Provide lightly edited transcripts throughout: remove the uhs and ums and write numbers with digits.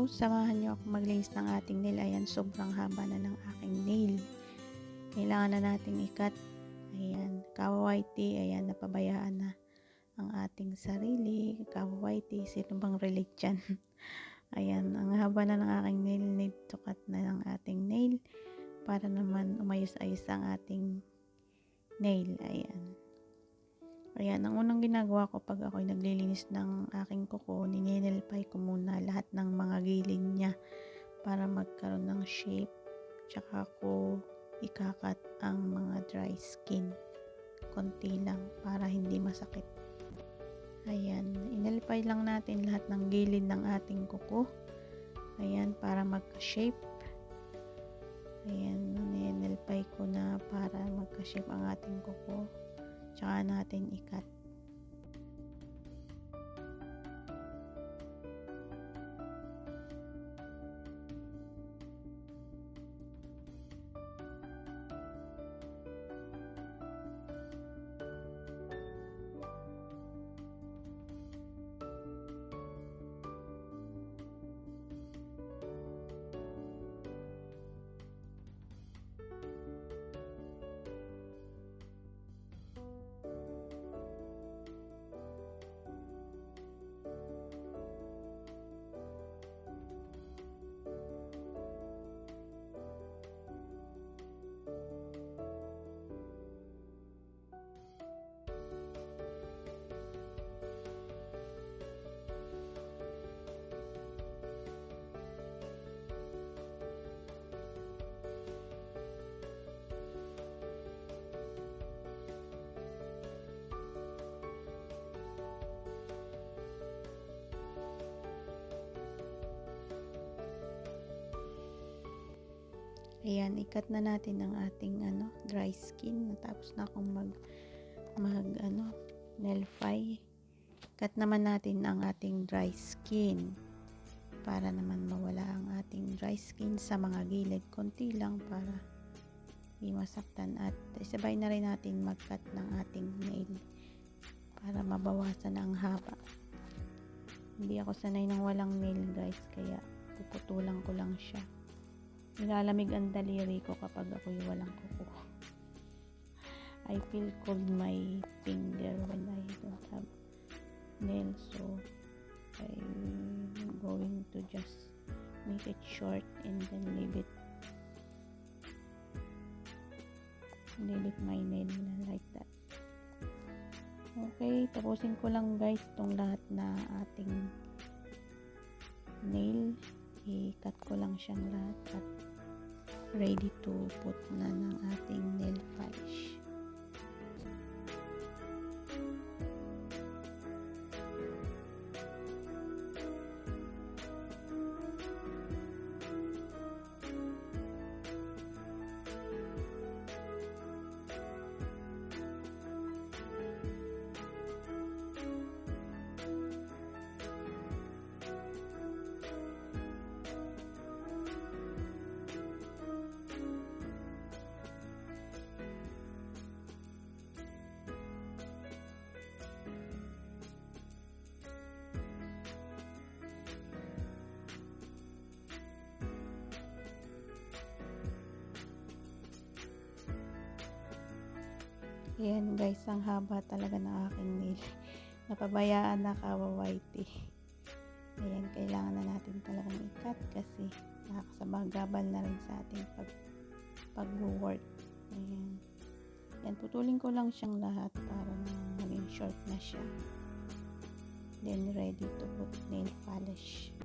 So, samahan nyo ako maglinis ng ating nail. Ayan, sobrang haba na ng aking nail. Kailangan na nating ikat. Ayan, kawawaiti. Ayan, napabayaan na ang ating sarili. Kawawaiti, sino bang relate dyan? Ayan, ang haba na ng aking nail. Need to cut na ng ating nail para naman umayos-ayos ang ating nail. Ayan. Ayan, ang unang ginagawa ko pag ako'y naglilinis ng aking kuko, ninenelpay ko muna lahat ng mga gilid niya para magkaroon ng shape. Tsaka ko ikakat ang mga dry skin. Konti lang para hindi masakit. Ayan, inelpay lang natin lahat ng gilid ng ating kuko. Ayan, para magka-shape. Ayan, ninenelpay ko na para magka-shape ang ating kuko. Tsaka natin ikat. Ayan, ikat na natin ang ating dry skin. Natapos na akong mag nail-file. Cut naman natin ang ating dry skin para naman mawala ang ating dry skin sa mga gilid. Konti lang para di masaktan, at isabay na rin natin mag-cut ng ating nail para mabawasan ang haba. Hindi ako sanay ng walang nail, guys, kaya puputulan ko lang siya. Nilalamig ang daliri ko kapag ako'y walang kuko. I feel cold my finger when I don't have nails, so I'm going to just make it short and then leave it my nail na like that. Okay, tapusin ko lang, guys, tong lahat na ating nail. I-cut ko lang siyang lahat at ready to put na ng ating nail polish. Ayan, guys, ang haba talaga ng aking nail. Napabayaan na, kawawaiti. Ayan, kailangan na natin talagang i-cut kasi nakakasabagabal na rin sa ating pag-work. Ayan. Ayan, putulin ko lang siyang lahat para maging short na siya. Then, ready to put nail polish.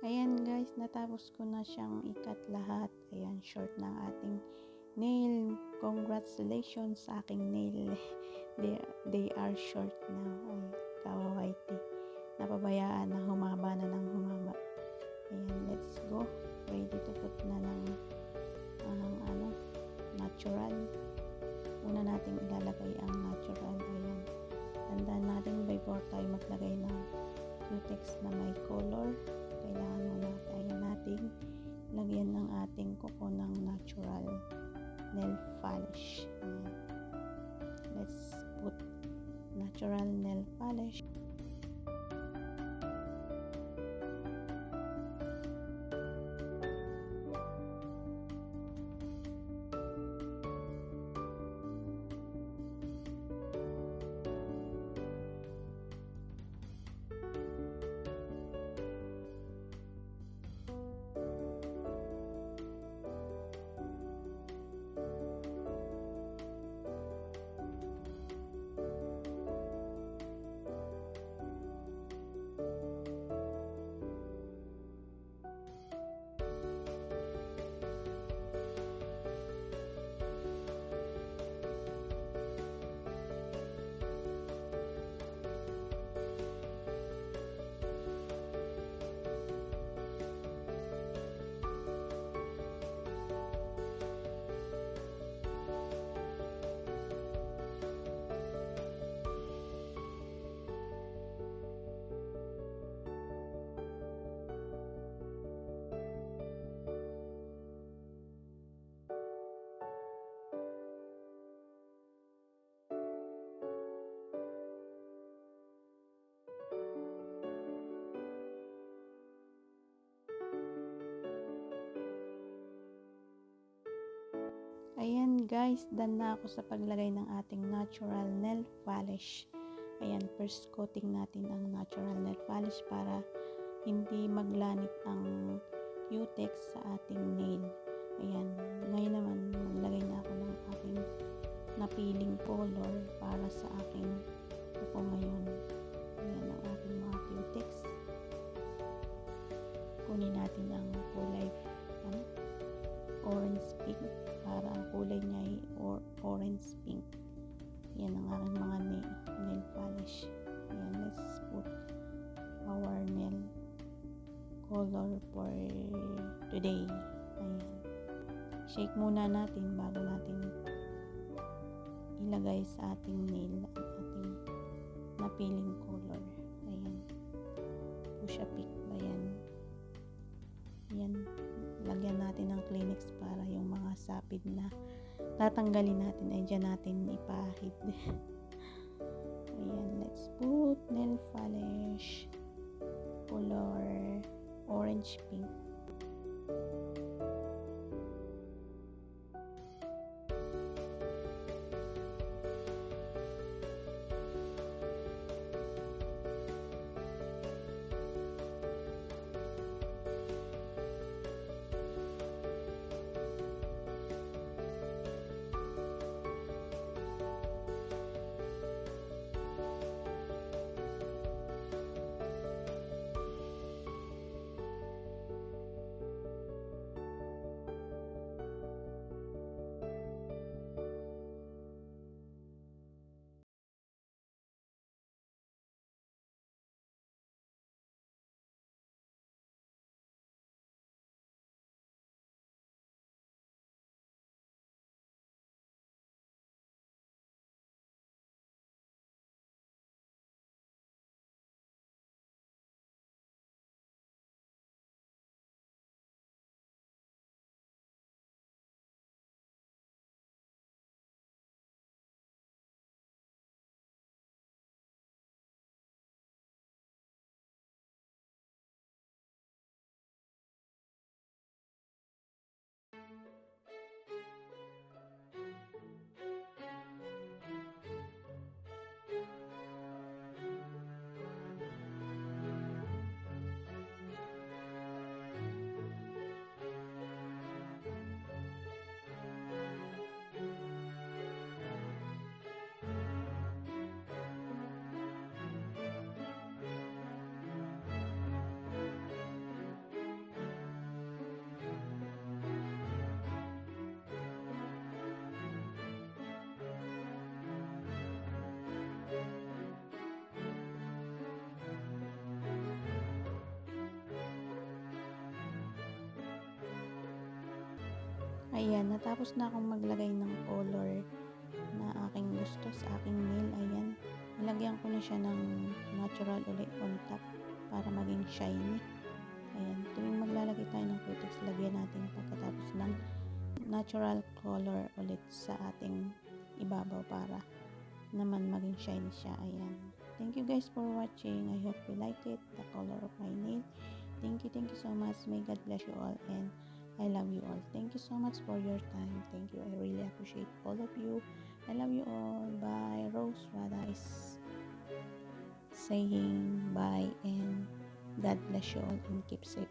Ayan guys, natapos ko na siyang ikat lahat. Ayan, short ng ating nail. Congratulations sa aking nail. They are short now. Ay, kawawaiti. Napabayaan na, humaba na ng humaba. Ayan, let's go. Ready to put na ng natural. Una nating ilalagay ang natural. Ayan. Tandaan natin before tayo maglagay ng cutex na may color, kailangan muna tayo nating lagyan ng ating kuko ng natural nail polish. Ayan. Let's put natural nail polish. Ayan guys, done na ako sa paglagay ng ating natural nail polish. Ayan, first coating natin ang natural nail polish para hindi maglanit ang cutex sa ating nail. Ayan, ngayon naman maglagay na ako ng aking napiling color para sa aking kuko ngayon. Ayan ang ating mga cutex. Kunin natin ang kulay orange pink para ang kulay niya ay orange pink. Yan ang aking mga nail polish. Ayan, let's put our nail color for today. Ayan, shake muna natin bago natin ilagay sa ating nail ang ating napiling color. Ayan, push a pick. Ayan, lagyan natin ng Kleenex para yung mga sapid na tatanggalin natin ay dyan natin ipahid. Ayan, let's put nail polish color orange pink. Ayan, natapos na akong maglagay ng color na aking gusto sa aking nail. Ayan, nilagyan ko na siya ng natural ulit on top para maging shiny. Ayan, tuwing maglalagay tayo ng cutex, lagyan natin pagkatapos ng natural color ulit sa ating ibabaw para naman maging shiny siya. Ayan, thank you guys for watching. I hope you like it, the color of my nail. Thank you so much. May God bless you all, and I love you all. Thank you so much for your time. Thank you. I really appreciate all of you. I love you all. Bye. Rose Rada is saying bye, and God bless you all and keep safe.